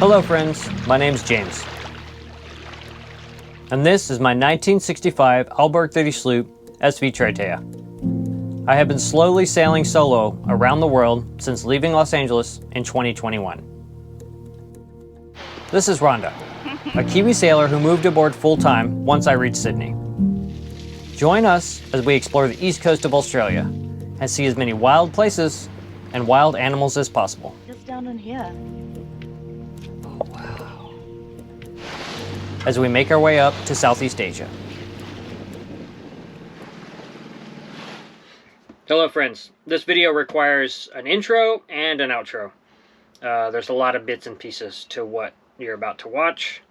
Hello friends, my name's James. And this is my 1965 Alberg 30 sloop SV Traitea. I have been slowly sailing solo around the world since leaving Los Angeles in 2021. This is Rhonda, a Kiwi sailor who moved aboard full-time once I reached Sydney. Join us as we explore the east coast of Australia and see as many wild places and wild animals as possible. Just down in here. Oh, wow. As we make our way up to Southeast Asia. Hello friends, this video requires an intro and an outro. There's a lot of bits and pieces to what you're about to watch.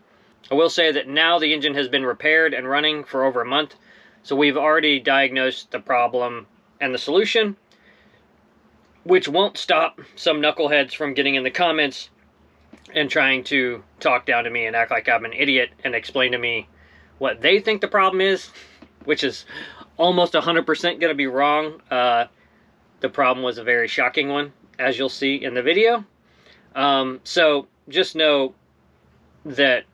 I will say that now the engine has been repaired and running for over a month, so we've already diagnosed the problem and the solution, which won't stop some knuckleheads from getting in the comments and trying to talk down to me and act like I'm an idiot and explain to me what they think the problem is, which is almost 100% going to be wrong. The problem was a very shocking one, as you'll see in the video. So just know that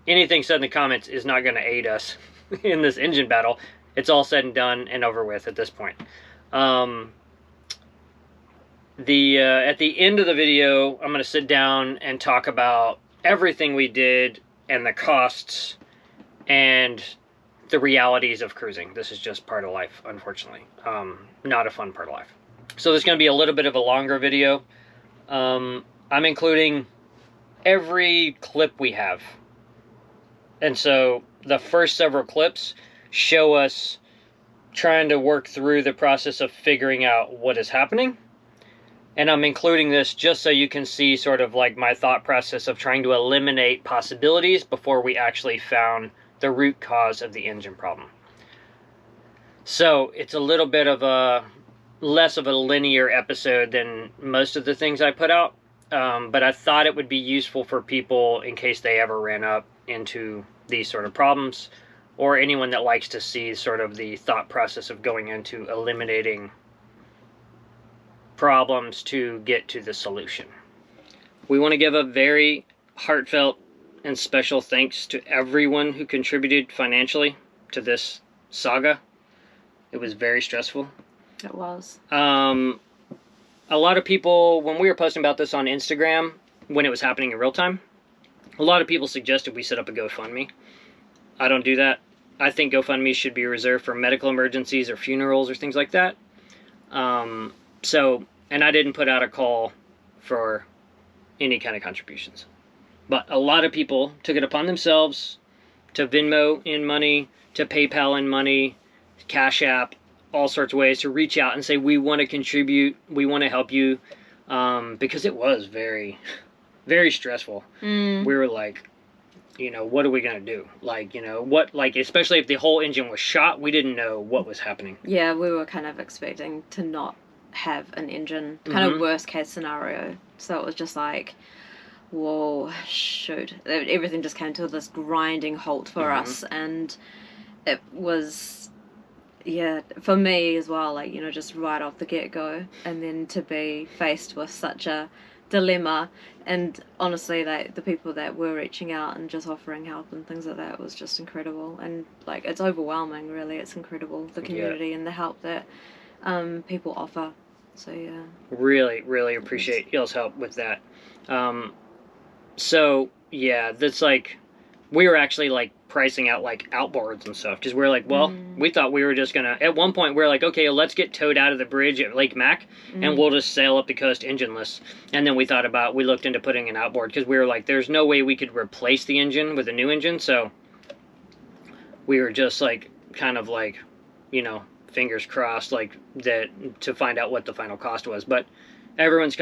anything said in the comments is not going to aid us in this engine battle. It's all said and done and over with at this point. At the end of the video, I'm going to sit down and talk about everything we did and the costs and the realities of cruising. This is just part of life, unfortunately. Not a fun part of life. So this is going to be a little bit of a longer video. I'm including every clip we have. And so the first several clips show us trying to work through the process of figuring out what is happening. And I'm including this just so you can see sort of like my thought process of trying to eliminate possibilities before we actually found the root cause of the engine problem. So it's a little bit of a less of a linear episode than most of the things I put out. But I thought it would be useful for people in case they ever ran up into these sort of problems, or anyone that likes to see sort of the thought process of going into eliminating problems to get to the solution. We want to give a very heartfelt and special thanks to everyone who contributed financially to this saga. It was very stressful. It was. A lot of people, when we were posting about this on Instagram, when it was happening in real time, a lot of people suggested we set up a GoFundMe. I don't do that. I think GoFundMe should be reserved for medical emergencies or funerals or things like that. And I didn't put out a call for any kind of contributions. But a lot of people took it upon themselves to Venmo in money, to PayPal in money, Cash App, all sorts of ways to reach out and say, we want to contribute, we want to help you, because it was very, very stressful. We were like, what are we going to do? Especially if the whole engine was shot, we didn't know what was happening. Yeah, we were kind of expecting to not have an engine, kind of worst case scenario. So it was just like, whoa, shoot. Everything just came to this grinding halt for us. And it was, yeah, for me as well, just right off the get-go. And then to be faced with such a dilemma, and honestly, the people that were reaching out and just offering help and things like that was just incredible. And it's overwhelming, really. It's incredible, the community and the help that people offer. So yeah, really, really appreciate y'all's help with that. So yeah, that's we were actually pricing out outboards and stuff, because we're we thought we were just gonna, at one point we were okay, let's get towed out of the bridge at Lake Mac and we'll just sail up the coast engineless. And then we looked into putting an outboard, because we were there's no way we could replace the engine with a new engine. So we were just fingers crossed that to find out what the final cost was. But everyone's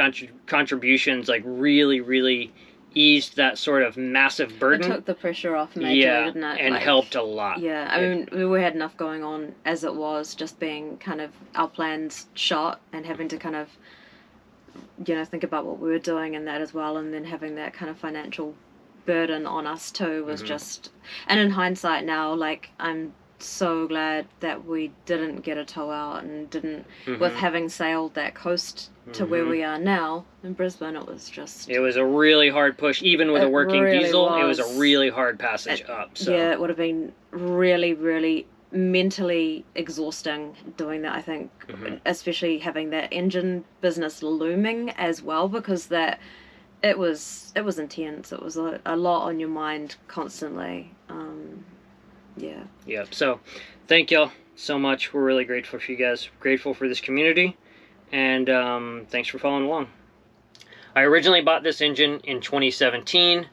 contributions really, really eased that sort of massive burden. It took the pressure off majorly, didn't it? And helped a lot. Yeah, I mean, we had enough going on as it was, just being kind of our plans shot and having to kind of, think about what we were doing and that as well, and then having that kind of financial burden on us too was just, and in hindsight now, I'm so glad that we didn't get a tow out and didn't, with having sailed that coast to where we are now in Brisbane, it was just... It was a really hard push. Even with a working diesel, it was a really hard passage up. So. Yeah, it would have been really, really mentally exhausting doing that, I think, especially having that engine business looming as well, because that it was intense. It was a lot on your mind constantly. Yeah, so thank y'all so much. We're really grateful for you guys, grateful for this community, and thanks for following along. I originally bought this engine in 2017,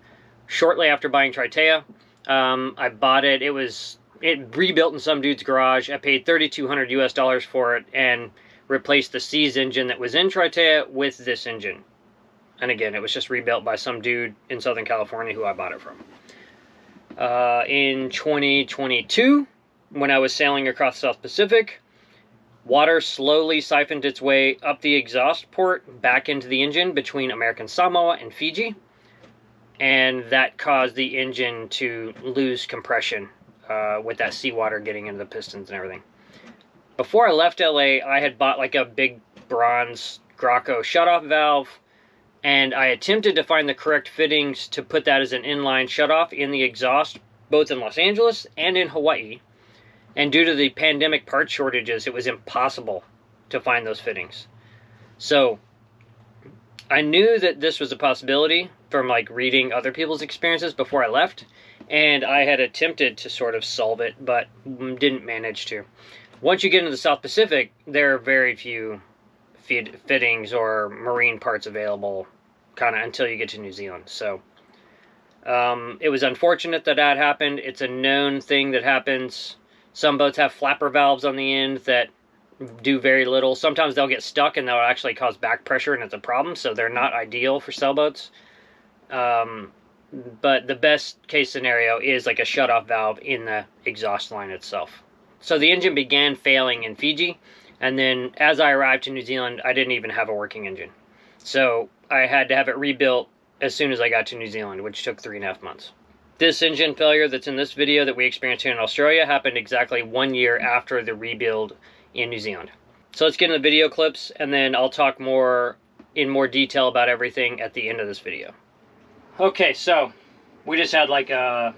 shortly after buying Tritea. I bought it, it rebuilt in some dude's garage. I paid $3,200 US for it and replaced the C's engine that was in Tritea with this engine. And again, it was just rebuilt by some dude in Southern California who I bought it from. In 2022, when I was sailing across the South Pacific, water slowly siphoned its way up the exhaust port back into the engine between American Samoa and Fiji. And that caused the engine to lose compression with that seawater getting into the pistons and everything. Before I left LA, I had bought like a big bronze Graco shutoff valve, and I attempted to find the correct fittings to put that as an inline shutoff in the exhaust, both in Los Angeles and in Hawaii. And due to the pandemic part shortages, it was impossible to find those fittings. So I knew that this was a possibility from like reading other people's experiences before I left, and I had attempted to sort of solve it, but didn't manage to. Once you get into the South Pacific, there are very few fittings or marine parts available, kind of until you get to New Zealand. So it was unfortunate that that happened. It's a known thing that happens. Some boats have flapper valves on the end that do very little. Sometimes they'll get stuck and they'll actually cause back pressure, and it's a problem, so they're not ideal for sailboats. But the best case scenario is like a shutoff valve in the exhaust line itself. So the engine began failing in Fiji, and then as I arrived to New Zealand, I didn't even have a working engine. So I had to have it rebuilt as soon as I got to New Zealand, which took 3.5 months. This engine failure that's in this video that we experienced here in Australia happened exactly 1 year after the rebuild in New Zealand. So let's get into the video clips, and then I'll talk in more detail about everything at the end of this video. Okay, so we just had like a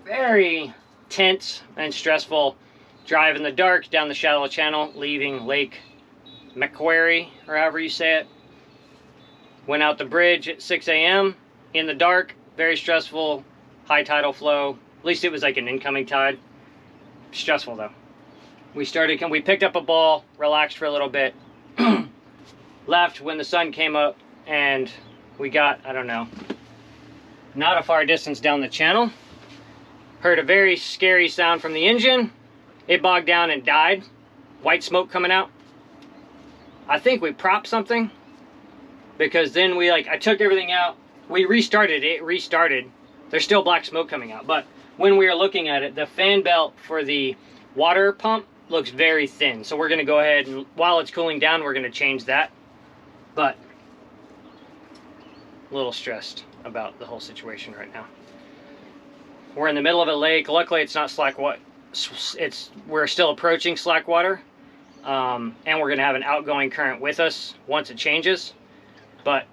very tense and stressful drive in the dark down the shallow channel, leaving Lake Macquarie, or however you say it. Went out the bridge at 6 a.m. in the dark, very stressful, high tidal flow. At least it was like an incoming tide. Stressful though. We picked up a ball, relaxed for a little bit, left when the sun came up, and we got, I don't know, not a far distance down the channel. Heard a very scary sound from the engine. It bogged down and died. White smoke coming out. I think we propped something, because then I took everything out. We restarted it, restarted. There's still black smoke coming out, but when we were looking at it, the fan belt for the water pump looks very thin. So we're gonna go ahead and, while it's cooling down, we're gonna change that. But a little stressed about the whole situation right now. We're in the middle of a lake. Luckily, it's not slack water. We're still approaching slack water, and we're gonna have an outgoing current with us once it changes. But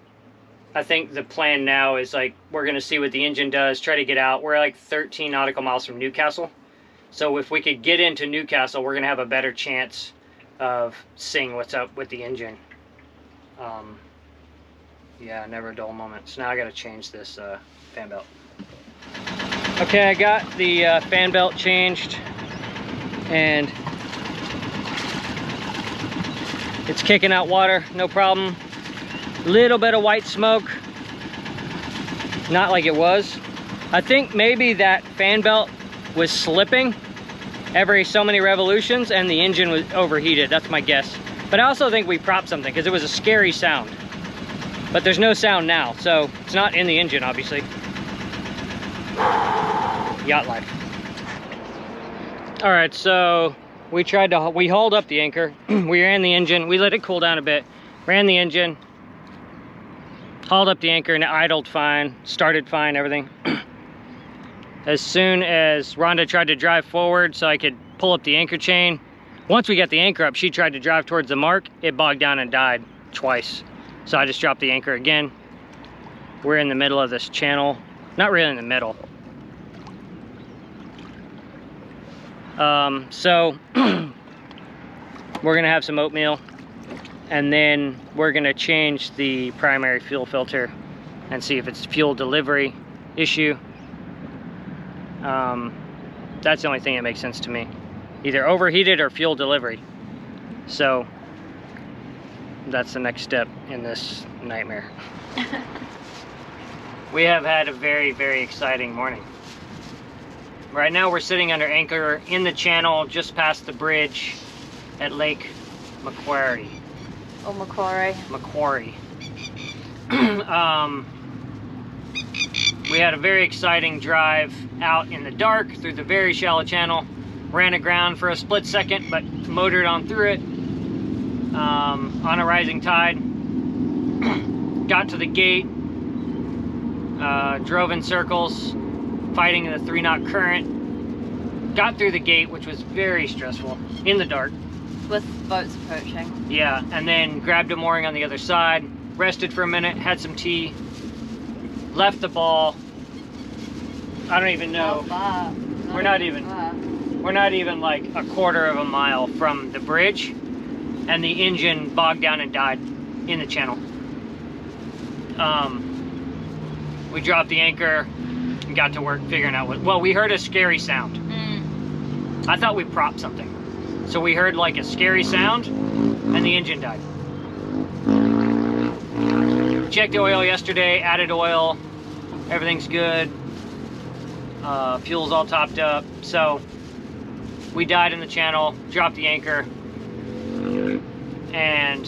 I think the plan now is we're gonna see what the engine does, try to get out. We're like 13 nautical miles from Newcastle. So if we could get into Newcastle, we're gonna have a better chance of seeing what's up with the engine. Yeah, never a dull moment. So now I gotta change this fan belt. Okay, I got the fan belt changed, and it's kicking out water, no problem. Little bit of white smoke, not like it was. I think maybe that fan belt was slipping every so many revolutions and the engine was overheated. That's my guess. But I also think we propped something because it was a scary sound. But there's no sound now, so it's not in the engine, obviously. Yacht life. All right, so we hauled up the anchor. We ran the engine, we let it cool down a bit, ran the engine, hauled up the anchor, and it idled fine, started fine, everything. as soon as Rhonda tried to drive forward so I could pull up the anchor chain. Once we got the anchor up, she tried to drive towards the mark. It bogged down and died twice. So I just dropped the anchor again. We're in the middle of this channel. Not really in the middle. So we're gonna have some oatmeal, and then we're gonna change the primary fuel filter and see if it's fuel delivery issue. That's the only thing that makes sense to me. Either overheated or fuel delivery. So that's the next step in this nightmare. We have had a very, very exciting morning. Right now we're sitting under anchor in the channel just past the bridge at Lake Macquarie. Oh, Macquarie. Macquarie. We had a very exciting drive out in the dark through the very shallow channel. Ran aground for a split second, but motored on through it on a rising tide. Got to the gate, drove in circles, fighting the 3-knot current. Got through the gate, which was very stressful, in the dark. With boats approaching. Yeah, and then grabbed a mooring on the other side, rested for a minute, had some tea, left the ball. I don't even know. We're not even like a quarter of a mile from the bridge, and the engine bogged down and died in the channel. We dropped the anchor and got to work figuring out what. Well, we heard a scary sound. I thought we propped something, so we heard like a scary sound, and the engine died. Checked the oil yesterday, added oil, everything's good. Fuel's all topped up, so we died in the channel, dropped the anchor, and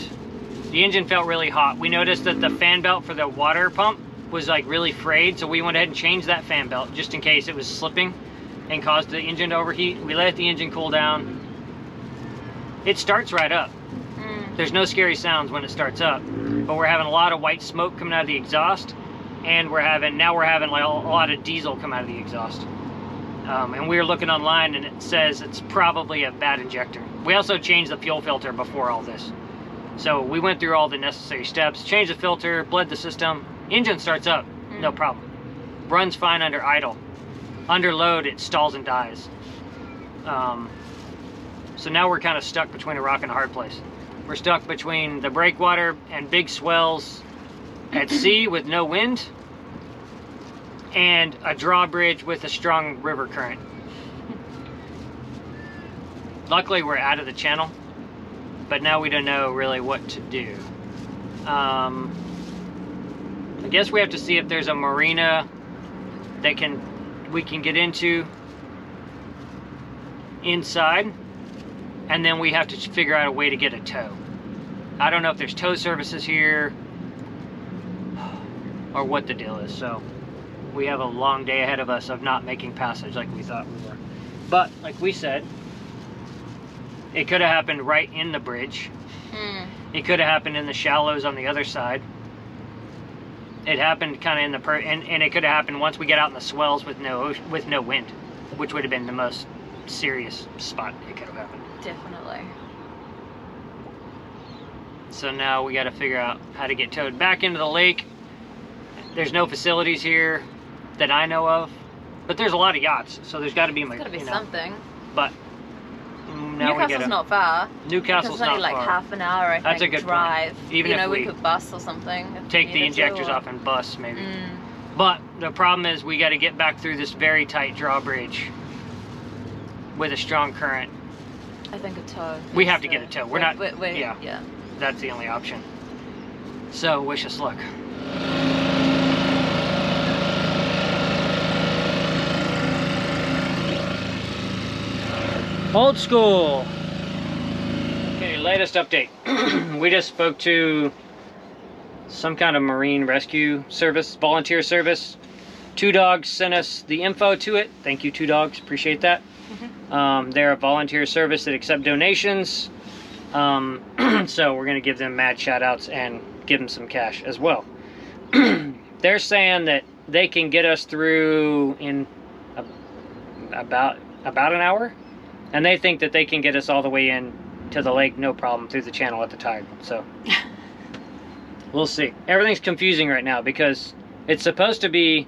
the engine felt really hot. We noticed that the fan belt for the water pump was like really frayed, so we went ahead and changed that fan belt just in case it was slipping and caused the engine to overheat. We let the engine cool down. It starts right up. There's no scary sounds when it starts up, but we're having a lot of white smoke coming out of the exhaust, and now we're having like a lot of diesel come out of the exhaust. And we were looking online, and it says it's probably a bad injector. We also changed the fuel filter before all this. So we went through all the necessary steps, changed the filter, bled the system. Engine starts up, no problem. Runs fine under idle. Under load, it stalls and dies. So now we're kind of stuck between a rock and a hard place. We're stuck between the breakwater and big swells at sea with no wind, and a drawbridge with a strong river current. Luckily we're out of the channel, but now we don't know really what to do. I guess we have to see if there's a marina that we can get into inside, and then we have to figure out a way to get a tow. I don't know if there's tow services here or what the deal is, so we have a long day ahead of us of not making passage like we thought we were. But like we said, it could have happened right in the bridge. It could have happened in the shallows on the other side. It happened kind of in the and it could have happened once we get out in the swells with no wind, which would have been the most serious spot it could have happened. Definitely. So now we got to figure out how to get towed back into the lake. There's no facilities here that I know of, but there's a lot of yachts, so there's got to be something. But now Newcastle's not far. Newcastle's not only like far. half an hour, I think. That's a good drive. Point. Even if we could bus or something. Take the injectors off and bus, maybe. But the problem is we got to get back through this very tight drawbridge with a strong current. I think a tow. We have to get a tow. We're not. Yeah. That's the only option. So wish us luck. Old school. Okay, latest update. We just spoke to some kind of marine rescue service, volunteer service. 2 Dogs sent us the info to it. Thank you, 2 Dogs. Appreciate that. They're a volunteer service that accept donations. So we're going to give them mad shout outs and give them some cash as well. They're saying that they can get us through in about an hour, and they think that they can get us all the way in to the lake no problem through the channel at the tide. So we'll see. Everything's confusing right now because it's supposed to be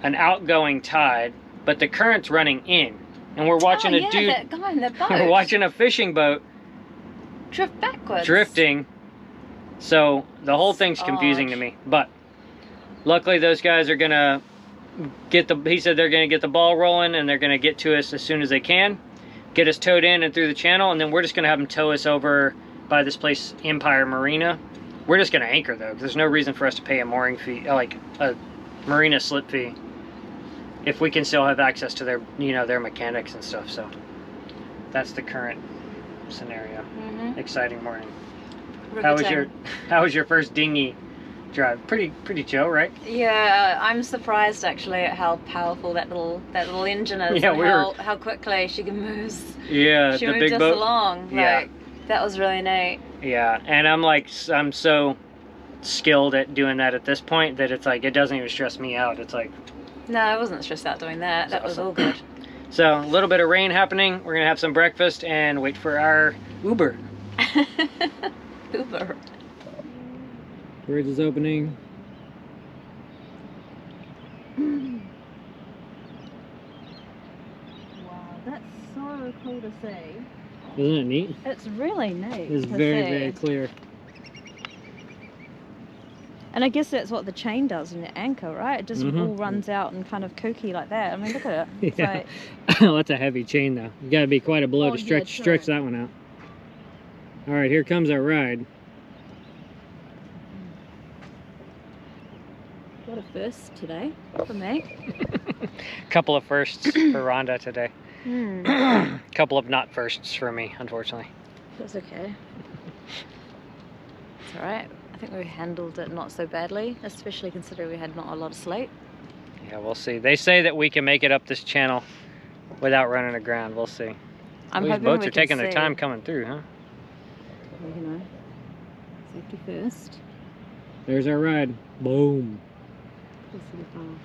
an outgoing tide, but the current's running in, and we're watching a dude. That guy in the boat. We're watching a fishing boat drift backwards. Drifting. So the whole thing's confusing to me. But luckily those guys are gonna get the, he said they're gonna get the ball rolling, and they're gonna get to us as soon as they can, get us towed in and through the channel, and then we're just gonna have them tow us over by this place, Empire Marina. We're just gonna anchor though, because there's no reason for us to pay a mooring fee, like a marina slip fee, if we can still have access to their, you know, their mechanics and stuff. So that's the current scenario. Exciting morning. How was your first dinghy drive? Pretty chill, right? Yeah, I'm surprised actually at how powerful that little engine is. Yeah, and how quickly she can move. Yeah, she the moved big us boat. along. Yeah, like, that was really neat. Yeah, and I'm so skilled at doing that at this point that it's like it doesn't even stress me out. It's like, no, I wasn't stressed out doing that. That was all good. So a little bit of rain happening. We're gonna have some breakfast and wait for our Uber. Uber. Bridge is opening. Wow, that's so cool to see. Isn't it neat? It's really neat. It's very clear. And I guess that's what the chain does in the anchor, right? It just all runs out and kind of kooky like that. I mean, look at it. It's Yeah. like... Oh, that's a heavy chain though. You gotta be quite a blow to stretch that one out. All right, here comes our ride. What a first today for me. Couple of firsts for Rhonda today. Couple of not firsts for me, unfortunately. That's okay. It's alright. I think we handled it not so badly, especially considering we had not a lot of sleep. Yeah, we'll see. They say that we can make it up this channel without running aground. We'll see. I'm These hoping boats we are can taking their see. time coming through, huh? Well, you know, safety first. There's our ride. Boom. This will be fun.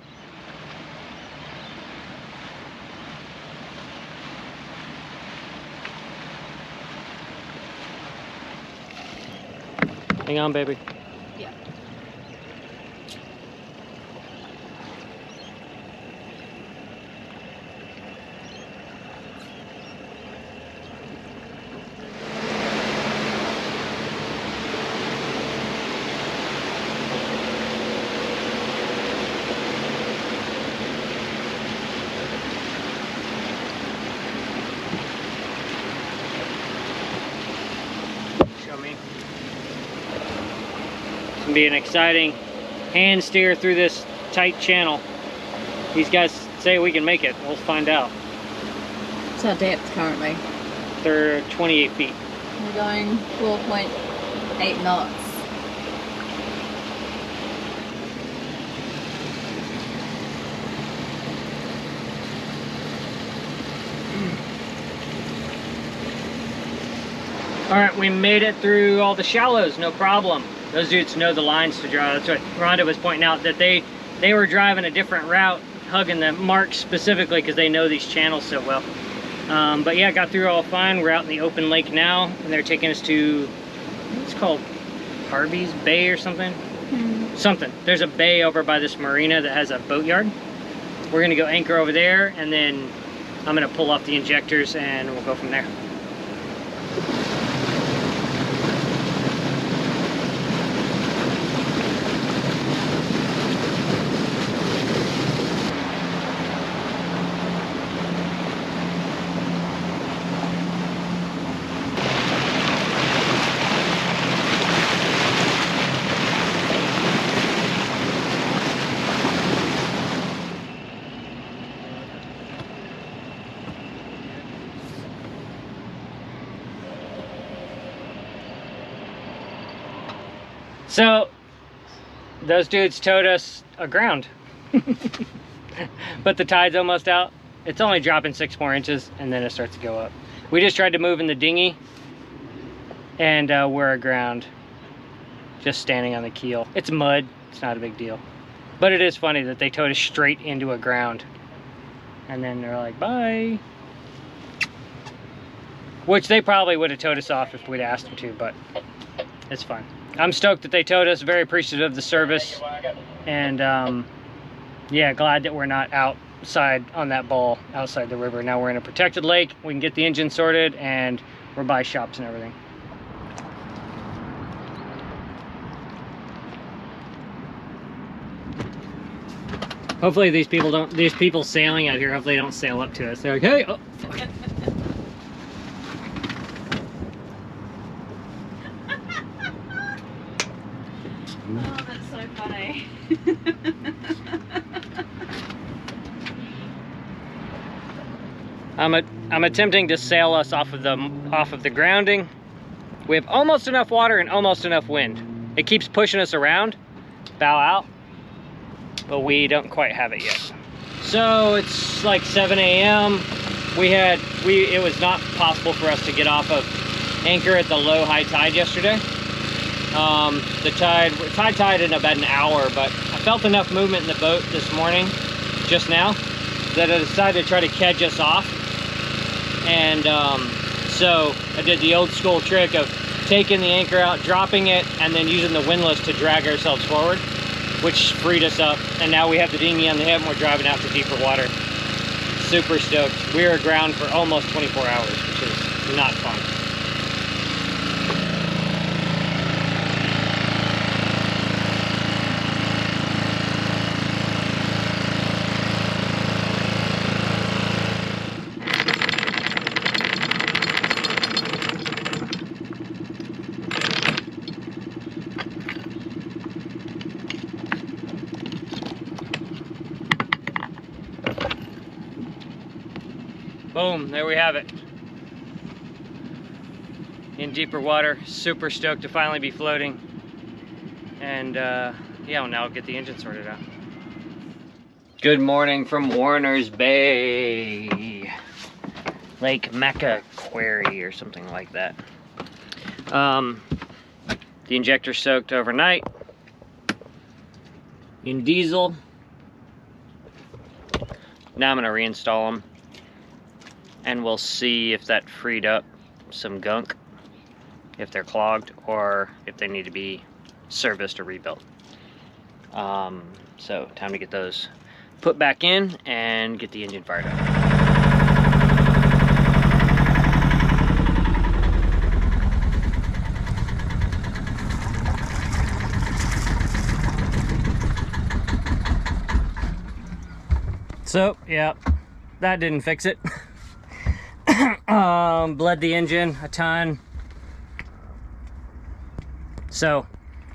Hang on, baby. Yeah. Show me. It's gonna be an exciting hand steer through this tight channel. These guys say we can make it. We'll find out. What's our depth currently? They're 28 feet. We're going 4.8 knots. All right, we made it through all the shallows, no problem. Those dudes know the lines to draw. That's what Rhonda was pointing out, that they were driving a different route, hugging the marks specifically because they know these channels so well. But yeah, got through all fine. We're out in the open lake now, and they're taking us to, it's called Harvey's Bay or something. Something. There's a bay over by this marina that has a boatyard. We're gonna go anchor over there, and then I'm gonna pull off the injectors and we'll go from there. So, those dudes towed us aground. But the tide's almost out. It's only dropping 6 more inches, and then it starts to go up. We just tried to move in the dinghy, and we're aground. Just standing on the keel. It's mud. It's not a big deal. But it is funny that they towed us straight into aground. And then they're like, bye. Which they probably would have towed us off if we'd asked them to, but it's fine. I'm stoked that they towed us, very appreciative of the service. And yeah, glad that we're not outside on that bowl outside the river. Now we're in a protected lake. We can get the engine sorted and we're by shops and everything. Hopefully these people sailing out here, hopefully they don't sail up to us. They're like, hey, oh, fuck. Oh, that's so funny. I'm attempting to sail us off of the grounding. We have almost enough water and almost enough wind. It keeps pushing us around, bow out, but we don't quite have it yet. So it's like 7 a.m. It was not possible for us to get off of anchor at the low high tide yesterday. The high tide in about an hour, but I felt enough movement in the boat this morning, just now, that I decided to try to catch us off. And so I did the old school trick of taking the anchor out, dropping it, and then using the windlass to drag ourselves forward, which freed us up. And now we have the dinghy on the hip and we're driving out to deeper water. Super stoked. We were aground for almost 24 hours, which is not fun. Boom, there we have it. In deeper water, super stoked to finally be floating. And yeah, well, now I'll get the engine sorted out. Good morning from Warner's Bay. Lake Macquarie or something like that. The injector soaked overnight in diesel. Now I'm gonna reinstall them. And we'll see if that freed up some gunk, if they're clogged, or if they need to be serviced or rebuilt. So time to get those put back in and get the engine fired up. So, yeah, that didn't fix it. Bled the engine a ton. So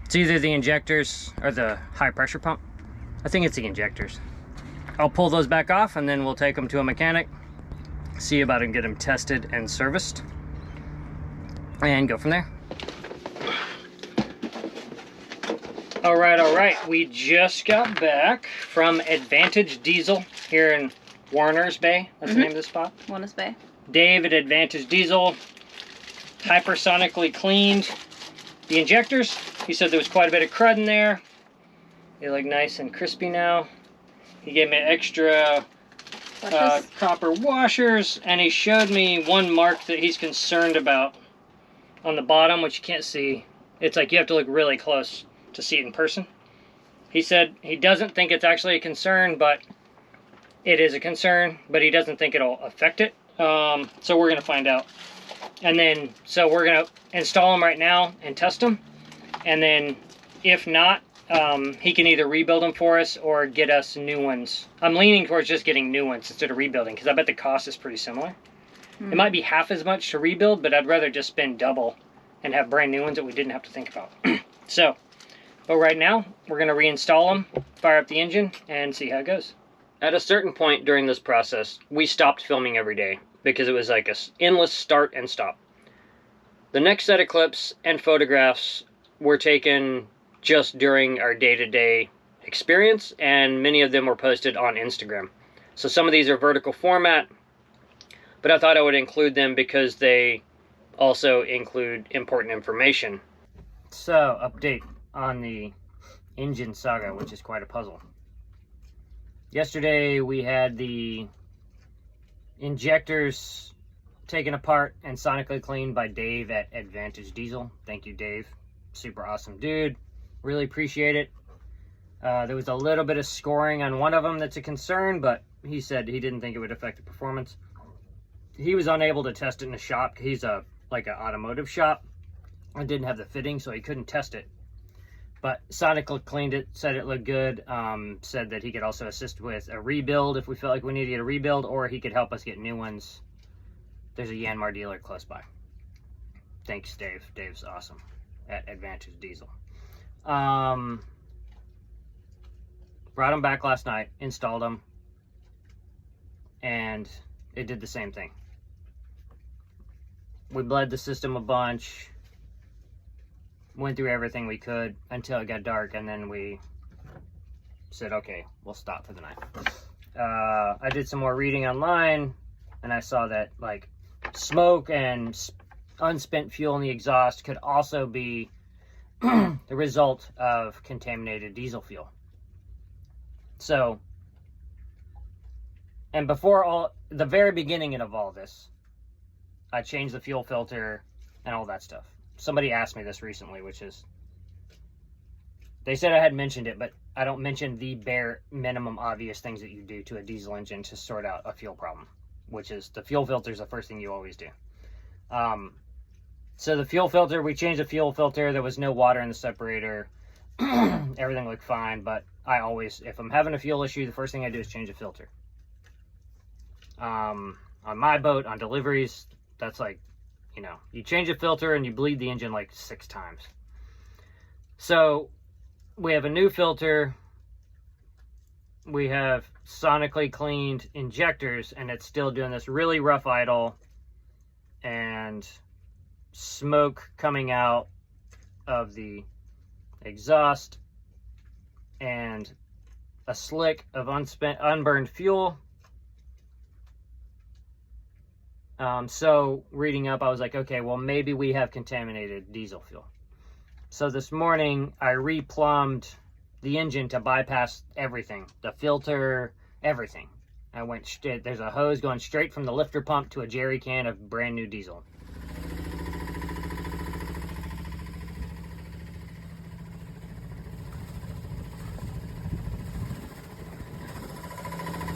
it's either the injectors or the high pressure pump. I think it's the injectors. I'll pull those back off and then we'll take them to a mechanic, see about it and get them tested and serviced, and go from there. All right. We just got back from Advantage Diesel here in Warner's Bay. That's the name of the spot. Warner's Bay. Dave at Advantage Diesel hypersonically cleaned the injectors. He said there was quite a bit of crud in there. They look nice and crispy now. He gave me extra copper washers, and he showed me one mark that he's concerned about on the bottom, which you can't see. It's like you have to look really close to see it in person. He said he doesn't think it's actually a concern, but it is a concern, but he doesn't think it'll affect it. So we're gonna find out. And then, so we're gonna install them right now and test them. And then if not, he can either rebuild them for us or get us new ones. I'm leaning towards just getting new ones instead of rebuilding, because I bet the cost is pretty similar. It might be half as much to rebuild, but I'd rather just spend double and have brand new ones that we didn't have to think about. So, but right now, we're gonna reinstall them, fire up the engine, and see how it goes. At a certain point during this process, we stopped filming every day because it was like an endless start and stop. The next set of clips and photographs were taken just during our day-to-day experience, and many of them were posted on Instagram. So some of these are vertical format, but I thought I would include them because they also include important information. So, update on the engine saga, which is quite a puzzle. Yesterday we had the Injectors taken apart and sonically cleaned by Dave at Advantage Diesel. Thank you, Dave. Super awesome dude. Really appreciate it. There was a little bit of scoring on one of them that's a concern, but he said he didn't think it would affect the performance. He was unable to test it in the shop. He's like an automotive shop. I didn't have the fitting, so he couldn't test it. But sonically cleaned it, said it looked good. Said that he could also assist with a rebuild if we felt like we needed to get a rebuild, or he could help us get new ones. There's a Yanmar dealer close by. Thanks, Dave. Dave's awesome at Advantage Diesel. Brought them back last night, installed them, and it did the same thing. We bled the system a bunch, went through everything we could until it got dark, and then we said, okay, we'll stop for the night. I did some more reading online, and I saw that like smoke and unspent fuel in the exhaust could also be the result of contaminated diesel fuel. So, and before the very beginning of all this, I changed the fuel filter and all that stuff. Somebody asked me this recently, which is, they said I had mentioned it, but I don't mention the bare minimum obvious things that you do to a diesel engine to sort out a fuel problem, which is the fuel filter is the first thing you always do. So the fuel filter, we changed the fuel filter. There was no water in the separator. Everything looked fine, but I always, if I'm having a fuel issue, the first thing I do is change the filter. On my boat, on deliveries, that's like, you know, you change a filter and you bleed the engine like 6 times. So we have a new filter. We have sonically cleaned injectors, and it's still doing this really rough idle and smoke coming out of the exhaust and a slick of unburned fuel. So reading up, I was like, okay, well, maybe we have contaminated diesel fuel. So this morning I replumbed the engine to bypass everything, the filter, everything. I went straight, there's a hose going straight from the lifter pump to a jerry can of brand new diesel.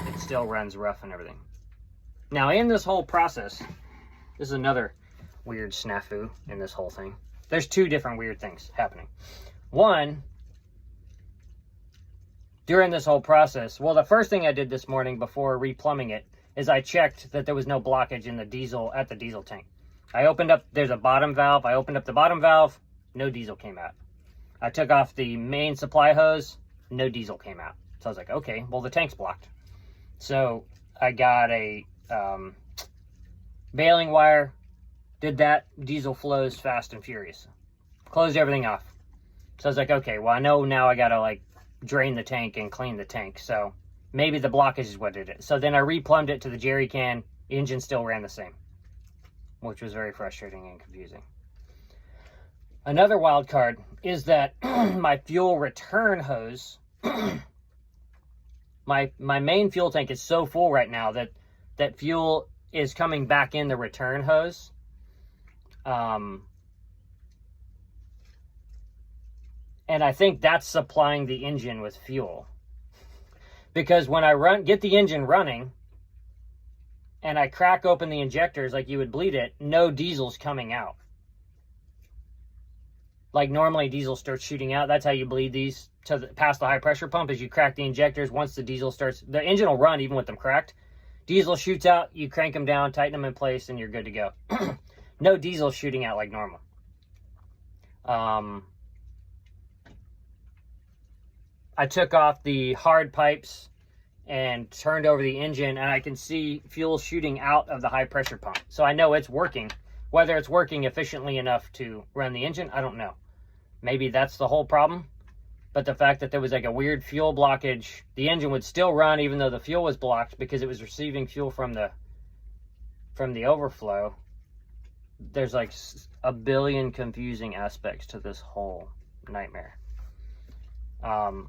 It still runs rough and everything. Now, in this whole process, this is another weird snafu in this whole thing. There's 2 different weird things happening. One, during this whole process, well, the first thing I did this morning before replumbing it is I checked that there was no blockage in the diesel at the diesel tank. I opened up, there's a bottom valve. I opened up the bottom valve, no diesel came out. I took off the main supply hose, no diesel came out. So I was like, okay, well, the tank's blocked. So I got a baling wire, did that, diesel flows fast and furious. Closed everything off. So I was like, okay, well, I know now I gotta like drain the tank and clean the tank. So maybe the blockage is what it is. So then I replumbed it to the jerry can. The engine still ran the same, which was very frustrating and confusing. Another wild card is that my fuel return hose, my main fuel tank is so full right now that fuel is coming back in the return hose. And I think that's supplying the engine with fuel. Because when I get the engine running and I crack open the injectors like you would bleed it, no diesel's coming out. Like normally diesel starts shooting out. That's how you bleed these past the high pressure pump, is you crack the injectors. Once the diesel starts, the engine will run even with them cracked. Diesel shoots out, you crank them down, tighten them in place, and you're good to go. No diesel shooting out like normal. I took off the hard pipes and turned over the engine, and I can see fuel shooting out of the high pressure pump. So I know it's working. Whether it's working efficiently enough to run the engine, I don't know. Maybe that's the whole problem. But the fact that there was like a weird fuel blockage, the engine would still run even though the fuel was blocked because it was receiving fuel from the overflow. There's like a billion confusing aspects to this whole nightmare. I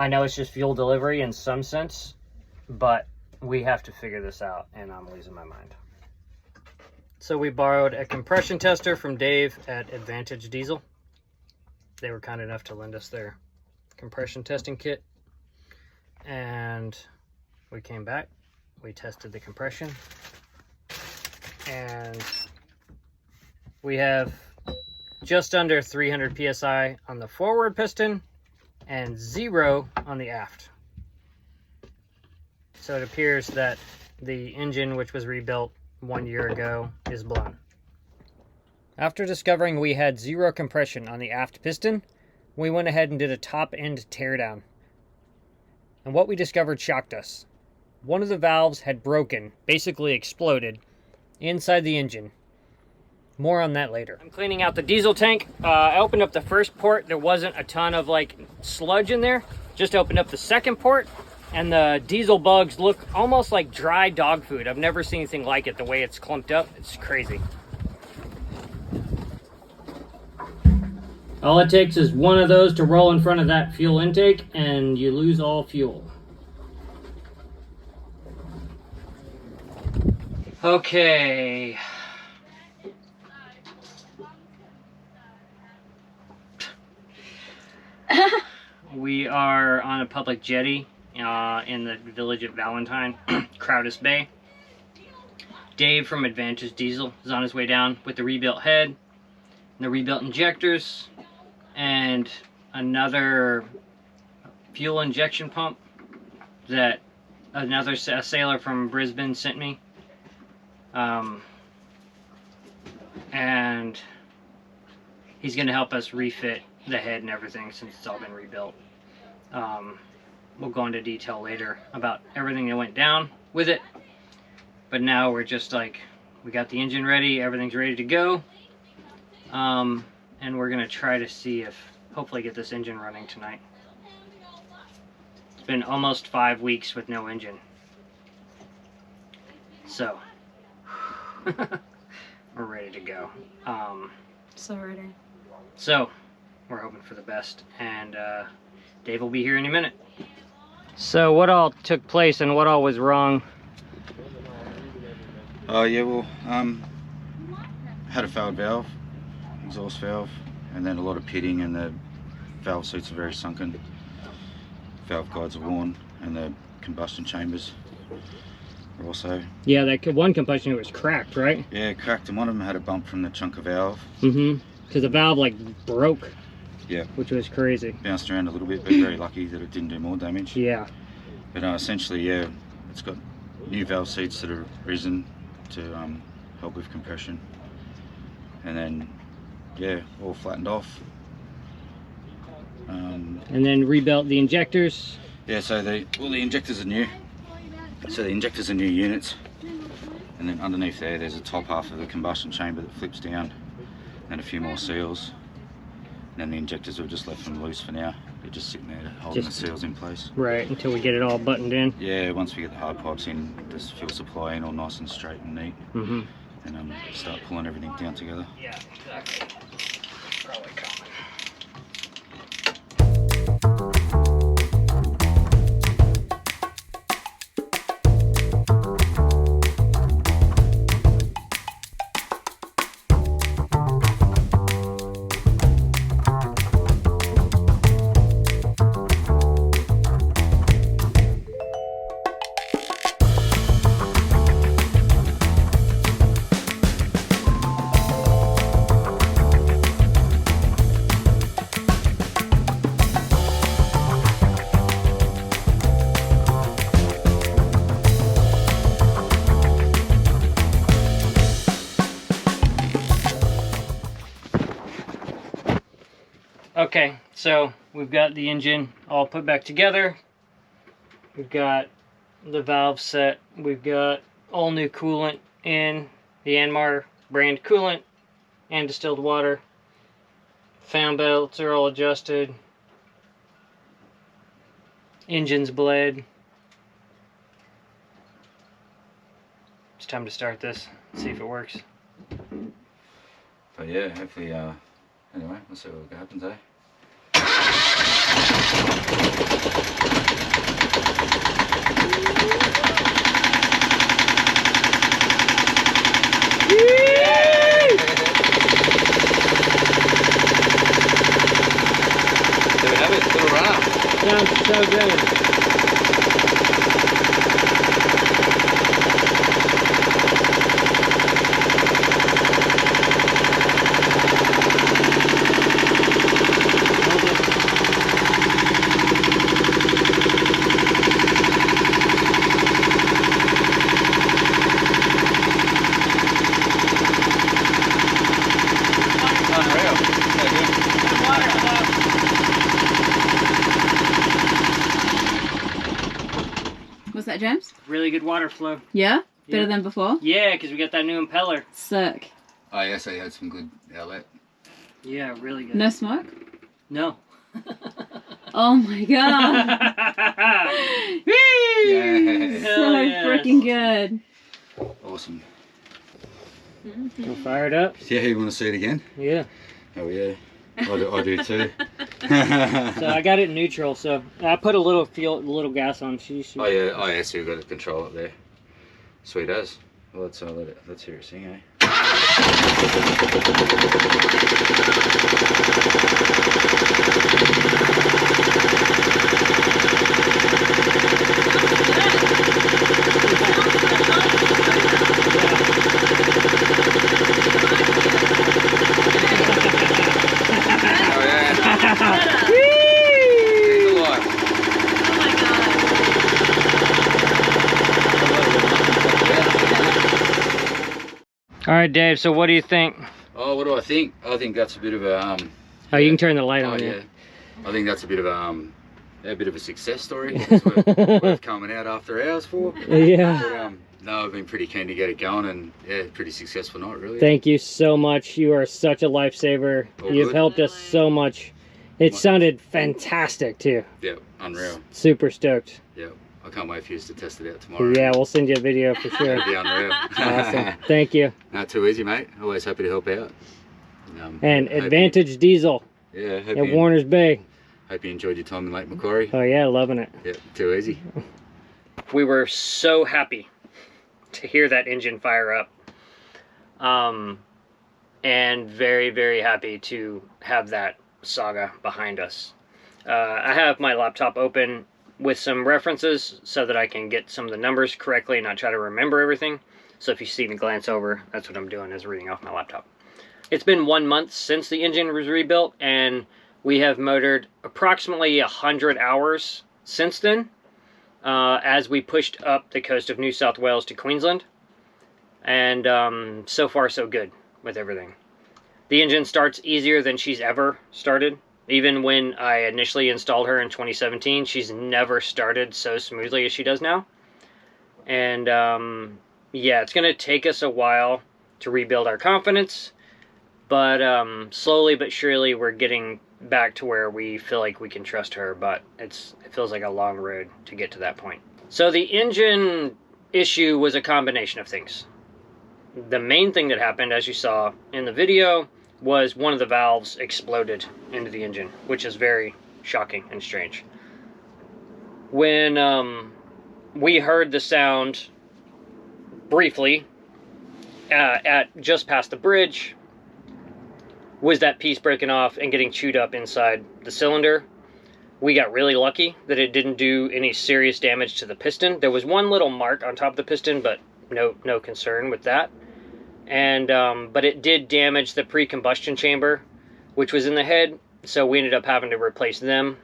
know it's just fuel delivery in some sense, but we have to figure this out, and I'm losing my mind. So we borrowed a compression tester from Dave at Advantage Diesel. They were kind enough to lend us their compression testing kit. And we came back, we tested the compression, and we have just under 300 psi on the forward piston and 0 on the aft. So it appears that the engine, which was rebuilt 1 year ago, is blown. After discovering we had 0 compression on the aft piston, we went ahead and did a top end teardown. And what we discovered shocked us. One of the valves had broken, basically exploded, inside the engine. More on that later. I'm cleaning out the diesel tank. I opened up the first port. There wasn't a ton of sludge in there. Just opened up the second port, and the diesel bugs look almost like dry dog food. I've never seen anything like it, the way it's clumped up. It's crazy. All it takes is one of those to roll in front of that fuel intake, and you lose all fuel. Okay. We are on a public jetty in the village of Valentine, Crowdis Bay. Dave from Advantage Diesel is on his way down with the rebuilt head, and the rebuilt injectors, and another fuel injection pump that a sailor from Brisbane sent me. And he's going to help us refit the head and everything since it's all been rebuilt. We'll go into detail later about everything that went down with it. But now we're just we got the engine ready, everything's ready to go. And we're gonna try to see if, hopefully get this engine running tonight. It's been almost 5 weeks with no engine. So, we're ready to go. So ready. So, we're hoping for the best, and Dave will be here any minute. So what all took place and what all was wrong? Yeah, well, had a failed valve, exhaust valve, and then a lot of pitting, and the valve seats are very sunken. Valve guides are worn, and the combustion chambers are also... Yeah, that one combustion was cracked, right? Yeah, cracked, and one of them had a bump from the chunk of valve. Mm-hmm. Because the valve broke. Yeah. Which was crazy. Bounced around a little bit, but very lucky that it didn't do more damage. Yeah. But essentially, yeah, it's got new valve seats that are risen to help with compression. And then, yeah, all flattened off. And then rebuilt the injectors. Yeah, so the injectors are new. So the injectors are new units. And then underneath there's a top half of the combustion chamber that flips down, and a few more seals. And then the injectors were just left them loose for now. They're just sitting there holding the seals in place. Right, until we get it all buttoned in. Yeah, once we get the hard pipes in, this fuel supply in all nice and straight and neat. Mm-hmm. And start pulling everything down together. Yeah, exactly. Probably common. Okay, so we've got the engine all put back together. We've got the valve set. We've got all new coolant in, the Yanmar brand coolant and distilled water. Fan belts are all adjusted. Engine's bled. It's time to start this, see if it works. But yeah, hopefully, anyway, we'll see what happens, eh? Sounds so good. What's that, James? Really good water flow. Yeah? Yeah. Better than before? Yeah, because we got that new impeller. Sick. Oh yes, I had some good outlet. Yeah, really good. No smoke? No. Oh my god. Yeah. So yes. freaking good. Awesome. We'll fire it up. Yeah, you want to see it again? Yeah. Oh yeah. I do too. So I got it neutral, so I put a little little gas on. Oh yeah, so you've got to control it there. Sweet as. Well, let's hear it sing, eh? All right, Dave. So what do you think? Oh, what do I think? I think that's a bit of a Oh, you can turn the light on. yeah. Yeah. I think that's a bit of a success story. It's worth coming out after hours for. Yeah. But, no, I've been pretty keen to get it going, and yeah, pretty successful night, really. Thank you so much. You are such a lifesaver. All You've good. helped us so much. It sounded fantastic too. Yeah, unreal. Super stoked. Yeah, I can't wait for you to test it out tomorrow. Yeah, we'll send you a video for sure. It'll be unreal. Awesome. Thank you. Not too easy, mate. Always happy to help out. And hope Advantage Diesel Yeah, hope at you, Warner's Bay. hope you enjoyed your time in Lake Macquarie. Oh yeah, loving it. Yeah, too easy. We were so happy to hear that engine fire up. And very, very happy to have that saga behind us. I have my laptop open with some references so that I can get some of the numbers correctly and not try to remember everything. So if you see me glance over, that's what I'm doing, is reading off my laptop. It's been 1 month since the engine was rebuilt, and we have motored approximately 100 hours since then, as we pushed up the coast of New South Wales to Queensland. And so far so good with everything. The engine starts easier than she's ever started. Even when I initially installed her in 2017, she's never started so smoothly as she does now. And yeah, it's going to take us a while to rebuild our confidence. But slowly but surely we're getting back to where we feel like we can trust her. But it feels like a long road to get to that point. So the engine issue was a combination of things. The main thing that happened, as you saw in the video, was one of the valves exploded into the engine, which is very shocking and strange. When we heard the sound briefly at just past the bridge, was that piece breaking off and getting chewed up inside the cylinder. We got really lucky that it didn't do any serious damage to the piston. There was one little mark on top of the piston, but no concern with that. And but it did damage the pre-combustion chamber, which was in the head, so we ended up having to replace them.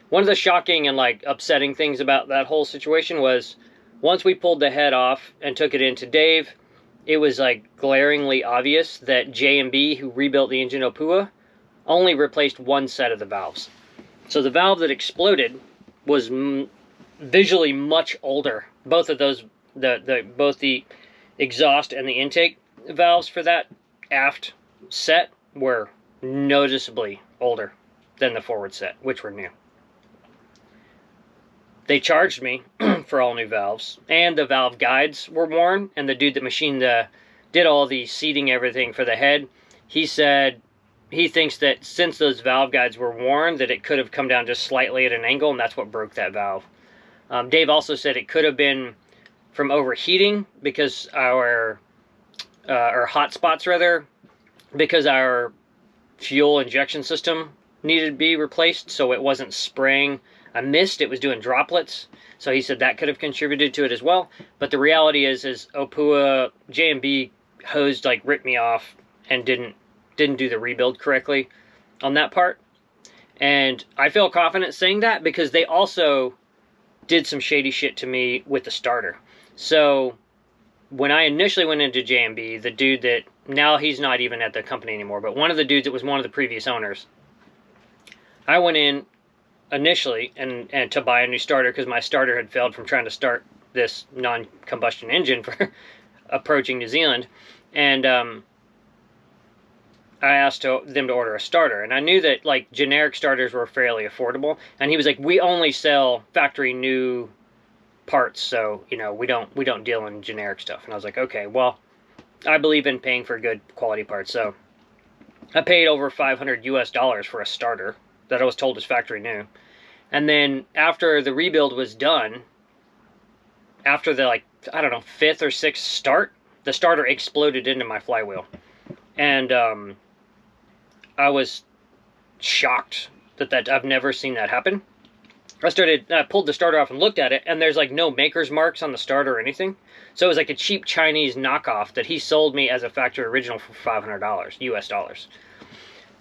One of the shocking and upsetting things about that whole situation was once we pulled the head off and took it into Dave, it was glaringly obvious that J&B, who rebuilt the engine Opua, only replaced one set of the valves. So the valve that exploded was visually much older. Both of those, both the exhaust and the intake valves for that aft set were noticeably older than the forward set, which were new. They charged me for all new valves, and the valve guides were worn, and the dude that machined did all the seating everything for the head, he said he thinks that since those valve guides were worn, that it could have come down just slightly at an angle, and that's what broke that valve. Dave also said it could have been from overheating because or hot spots rather, because our fuel injection system needed to be replaced, so it wasn't spraying a mist, it was doing droplets. So he said that could have contributed to it as well. But the reality is Opua J&B hosed, like, ripped me off and didn't do the rebuild correctly on that part. And I feel confident saying that because they also did some shady shit to me with the starter. So when I initially went into J&B, the dude that, now he's not even at the company anymore, but one of the dudes that was one of the previous owners, I went in initially and to buy a new starter because my starter had failed from trying to start this non-combustion engine for approaching New Zealand. And I asked them to order a starter, and I knew that, like, generic starters were fairly affordable, and he was like, we only sell factory new parts, so, you know, we don't deal in generic stuff. And I was like, okay, well, I believe in paying for good quality parts. So I paid over $500 US for a starter that I was told is factory new. And then after the rebuild was done, after the, like, I don't know, 5th or 6th start, the starter exploded into my flywheel. And I was shocked that I've never seen that happen. I pulled the starter off and looked at it, and there's, like, no maker's marks on the starter or anything. So it was like a cheap Chinese knockoff that he sold me as a factory original for $500 US.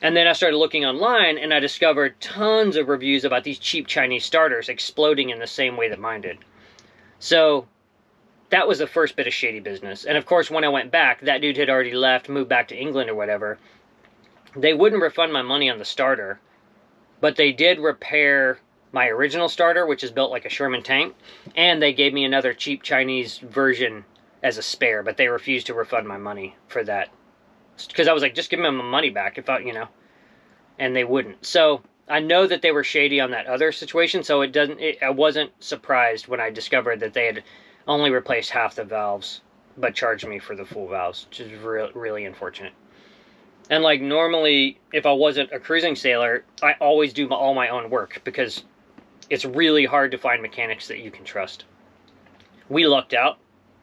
And then I started looking online, and I discovered tons of reviews about these cheap Chinese starters exploding in the same way that mine did. So that was the first bit of shady business. And of course, when I went back, that dude had already left, moved back to England or whatever. They wouldn't refund my money on the starter, but they did repair my original starter, which is built like a Sherman tank, and they gave me another cheap Chinese version as a spare, but they refused to refund my money for that. Because I was like, just give me my money back if I, you know, and they wouldn't. So I know that they were shady on that other situation, so I wasn't surprised when I discovered that they had only replaced half the valves, but charged me for the full valves, which is really unfortunate. And, like, normally, if I wasn't a cruising sailor, I always do all my own work because it's really hard to find mechanics that you can trust. We lucked out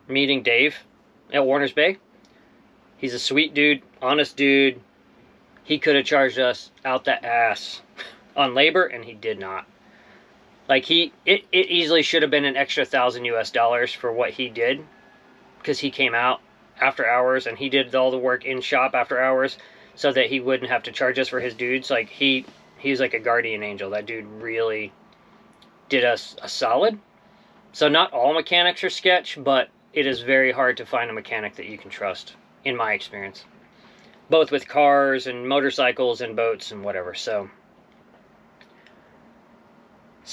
meeting Dave at Warner's Bay. He's a sweet dude, honest dude. He could have charged us out the ass on labor, and he did not. Like, it easily should have been an extra $1,000 US for what he did, because he came out after hours and he did all the work in shop after hours, so that he wouldn't have to charge us for his dudes. Like, he was like a guardian angel. That dude really did us a solid. So not all mechanics are sketch, but it is very hard to find a mechanic that you can trust, in my experience. Both with cars and motorcycles and boats and whatever. So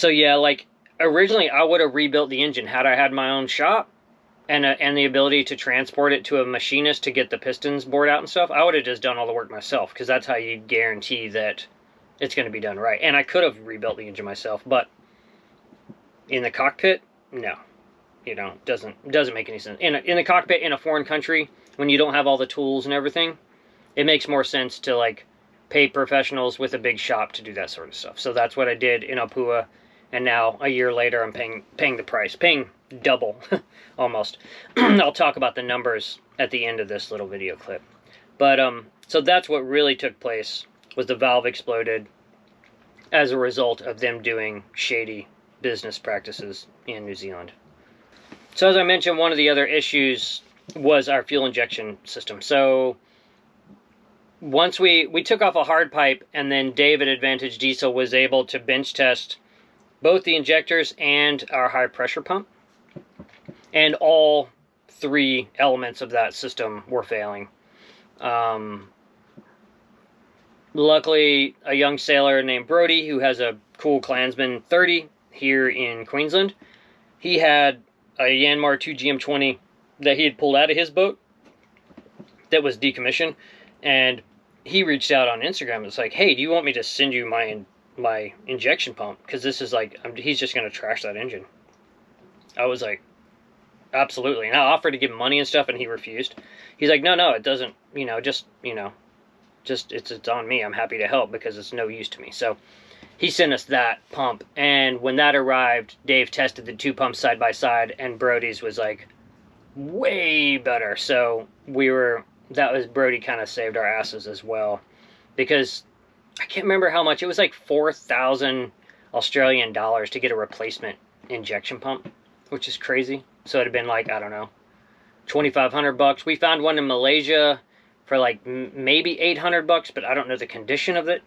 yeah, like, originally I would have rebuilt the engine had I had my own shop and the ability to transport it to a machinist to get the pistons bored out and stuff. I would have just done all the work myself, because that's how you guarantee that it's going to be done right. And I could have rebuilt the engine myself, but in the cockpit, no. You know, doesn't make any sense. In the cockpit in a foreign country, when you don't have all the tools and everything, it makes more sense to, like, pay professionals with a big shop to do that sort of stuff. So that's what I did in Opua, and now a year later I'm paying the price, paying double almost. I'll talk about the numbers at the end of this little video clip. But so that's what really took place, was the valve exploded as a result of them doing shady business practices in New Zealand. So as I mentioned, one of the other issues was our fuel injection system. So once we took off a hard pipe, and then Dave at Advantage Diesel was able to bench test both the injectors and our high pressure pump. And all three elements of that system were failing. Luckily, a young sailor named Brody, who has a cool Klansman 30 here in Queensland, he had a Yanmar 2 GM20 that he had pulled out of his boat that was decommissioned, and he reached out on Instagram. It's like, hey, do you want me to send you my injection pump? Because this is like, he's just going to trash that engine. I was like, absolutely. And I offered to give him money and stuff, and he refused. He's like, no, it doesn't, it's on me. I'm happy to help because it's no use to me. So he sent us that pump, and when that arrived, Dave tested the two pumps side by side, and Brody's was like way better. So Brody kind of saved our asses as well, because I can't remember how much. It was like 4,000 Australian dollars to get a replacement injection pump, which is crazy. So it'd have been like, I don't know, 2,500 bucks. We found one in Malaysia for like maybe 800 bucks, but I don't know the condition of it.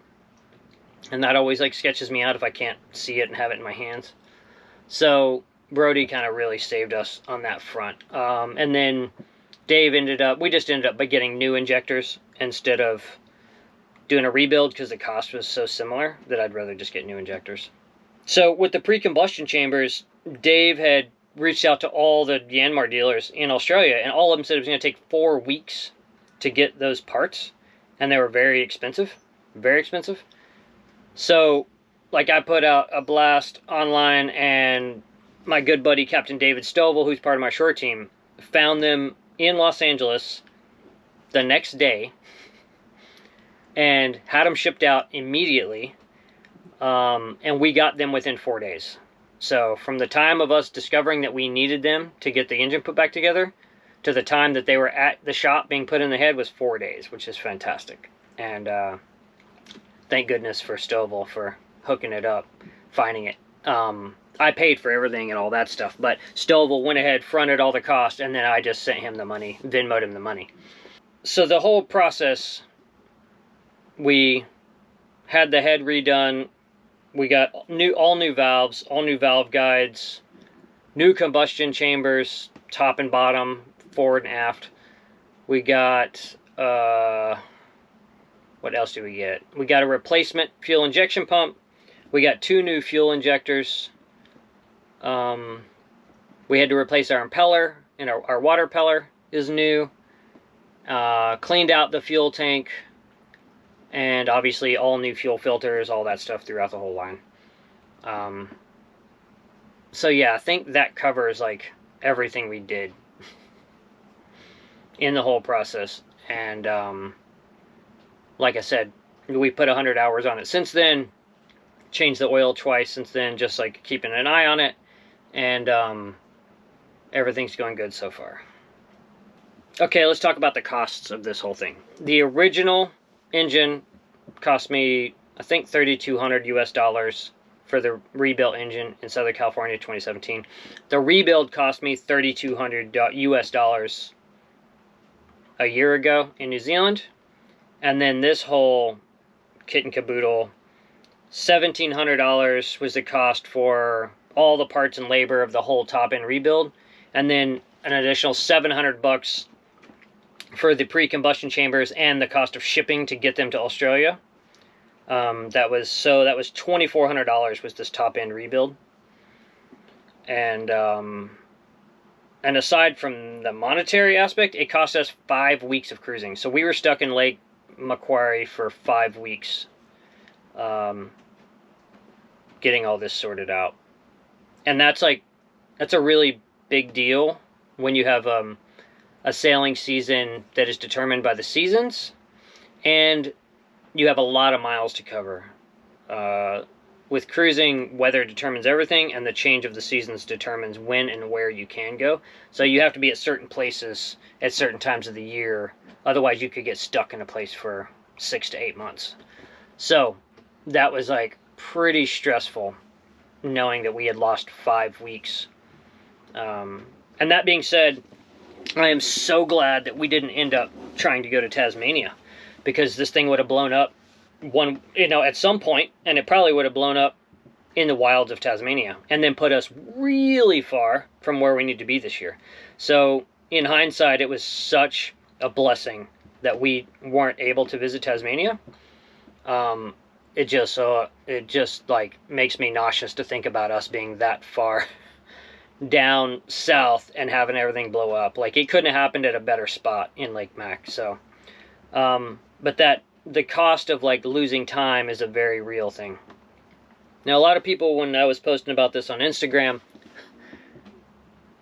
And that always like sketches me out if I can't see it and have it in my hands. So Brody kind of really saved us on that front. And then Dave we just ended up by getting new injectors instead of doing a rebuild because the cost was so similar that I'd rather just get new injectors. So with the pre-combustion chambers, Dave had reached out to all the Yanmar dealers in Australia, and all of them said it was going to take 4 weeks to get those parts, and they were very expensive. Very expensive. So, like, I put out a blast online, and my good buddy Captain David Stovall, who's part of my shore team, found them in Los Angeles the next day and had them shipped out immediately, and we got them within 4 days. So from the time of us discovering that we needed them to get the engine put back together to the time that they were at the shop being put in the head was 4 days, which is fantastic. And thank goodness for Stovall for hooking it up, finding it. I paid for everything and all that stuff, but Stovall went ahead, fronted all the cost, and then I just sent him the money, Venmo'd him the money. So the whole process, we had the head redone. We got all new valves, all new valve guides, new combustion chambers, top and bottom, forward and aft. We got, what else did we get? We got a replacement fuel injection pump. We got 2 new fuel injectors. We had to replace our impeller, and our water impeller is new. Cleaned out the fuel tank. And obviously all new fuel filters, all that stuff throughout the whole line. So yeah, I think that covers like everything we did in the whole process. And like I said, we put 100 hours on it since then. Changed the oil twice since then, just like keeping an eye on it. And everything's going good so far. Okay, let's talk about the costs of this whole thing. The original engine cost me, I think, $3,200 US for the rebuilt engine in Southern California 2017. The rebuild cost me $3,200 US a year ago in New Zealand. And then this whole kit and caboodle, $1,700 was the cost for all the parts and labor of the whole top end rebuild. And then an additional $700 for the pre-combustion chambers and the cost of shipping to get them to Australia. That was $2,400 was this top end rebuild. And aside from the monetary aspect, it cost us 5 weeks of cruising. So we were stuck in Lake Macquarie for 5 weeks, getting all this sorted out. And that's a really big deal when you have a sailing season that is determined by the seasons, and you have a lot of miles to cover. With cruising, weather determines everything, and the change of the seasons determines when and where you can go. So you have to be at certain places at certain times of the year. Otherwise, you could get stuck in a place for 6 to 8 months. So that was like pretty stressful, knowing that we had lost 5 weeks. And that being said, I am so glad that we didn't end up trying to go to Tasmania, because this thing would have blown up at some point, and it probably would have blown up in the wilds of Tasmania and then put us really far from where we need to be this year. So in hindsight, it was such a blessing that we weren't able to visit Tasmania. It just like makes me nauseous to think about us being that far down south and having everything blow up. Like, it couldn't have happened at a better spot in Lake Mac. So, but the cost of like losing time is a very real thing. Now, a lot of people, when I was posting about this on Instagram,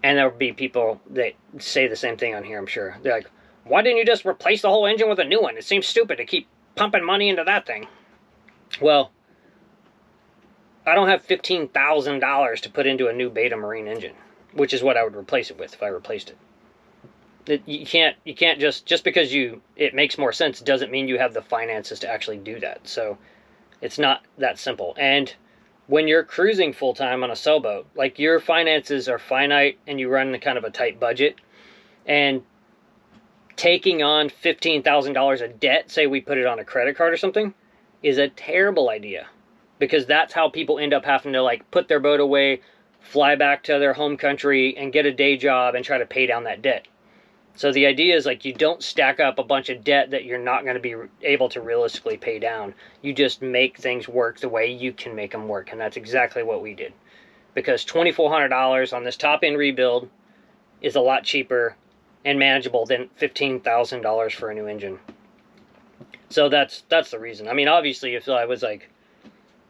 and there would be people that say the same thing on here, I'm sure. They're like, why didn't you just replace the whole engine with a new one? It seems stupid to keep pumping money into that thing. Well, I don't have $15,000 to put into a new Beta Marine engine, which is what I would replace it with if I replaced it. You can't just because it makes more sense doesn't mean you have the finances to actually do that. So It's not that simple. And when you're cruising full-time on a sailboat, like, your finances are finite and you run kind of a tight budget, and taking on $15,000 of debt, say we put it on a credit card or something, is a terrible idea, because that's how people end up having to, like, put their boat away, fly back to their home country and get a day job and try to pay down that debt. So the idea is, like, you don't stack up a bunch of debt that you're not going to be able to realistically pay down. You just make things work the way you can make them work. And that's exactly what we did. Because $2,400 on this top-end rebuild is a lot cheaper and manageable than $15,000 for a new engine. So that's the reason. I mean, obviously, if I was, like,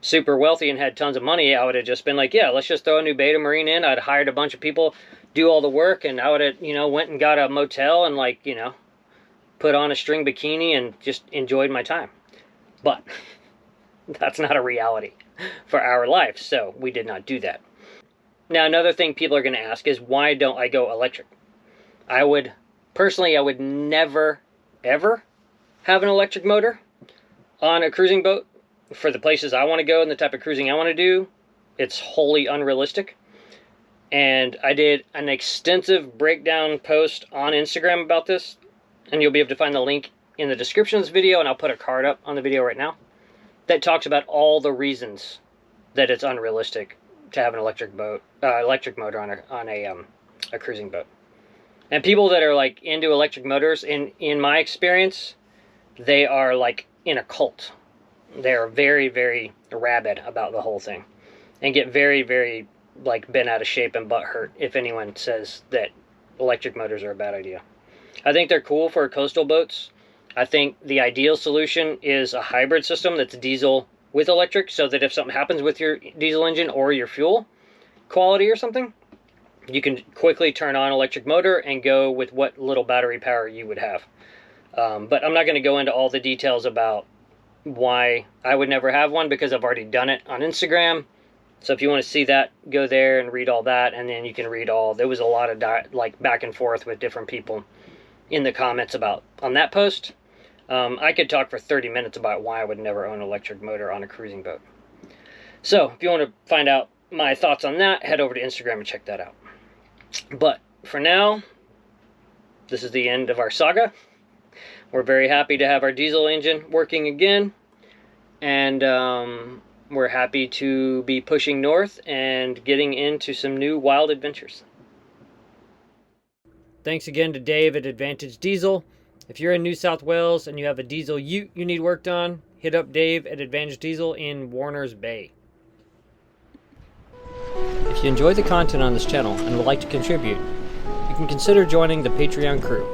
super wealthy and had tons of money, I would have just been like, yeah, let's just throw a new Beta Marine in. I'd hired a bunch of people, do all the work, and I would have, went and got a motel and, like, put on a string bikini and just enjoyed my time. But that's not a reality for our life, so we did not do that. Now, another thing people are going to ask is, why don't I go electric? Personally, I would never, ever have an electric motor on a cruising boat. For the places I want to go and the type of cruising I want to do, it's wholly unrealistic. And I did an extensive breakdown post on Instagram about this, and you'll be able to find the link in the description of this video, and I'll put a card up on the video right now that talks about all the reasons that it's unrealistic to have an electric motor on a cruising boat. And people that are, like, into electric motors, in my experience, they are, like, in a cult. They are very, very rabid about the whole thing, and get very, very, like, bent out of shape and butthurt if anyone says that electric motors are a bad idea. I think they're cool for coastal boats. I think the ideal solution is a hybrid system that's diesel with electric, so that if something happens with your diesel engine or your fuel quality or something, you can quickly turn on electric motor and go with what little battery power you would have. But I'm not going to go into all the details about why I would never have one, because I've already done it on Instagram. So if you want to see that, go there and read all that, and then you can read there was a lot of back and forth with different people in the comments on that post. I could talk for 30 minutes about why I would never own an electric motor on a cruising boat. So if you want to find out my thoughts on that, head over to Instagram and check that out. But for now, this is the end of our saga. We're very happy to have our diesel engine working again, and we're happy to be pushing north and getting into some new wild adventures. Thanks again to Dave at Advantage Diesel. If you're in New South Wales and you have a diesel ute you need worked on, hit up Dave at Advantage Diesel in Warners Bay. If you enjoy the content on this channel and would like to contribute, you can consider joining the Patreon crew.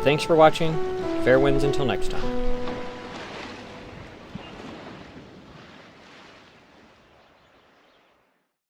Thanks for watching. Fair winds until next time.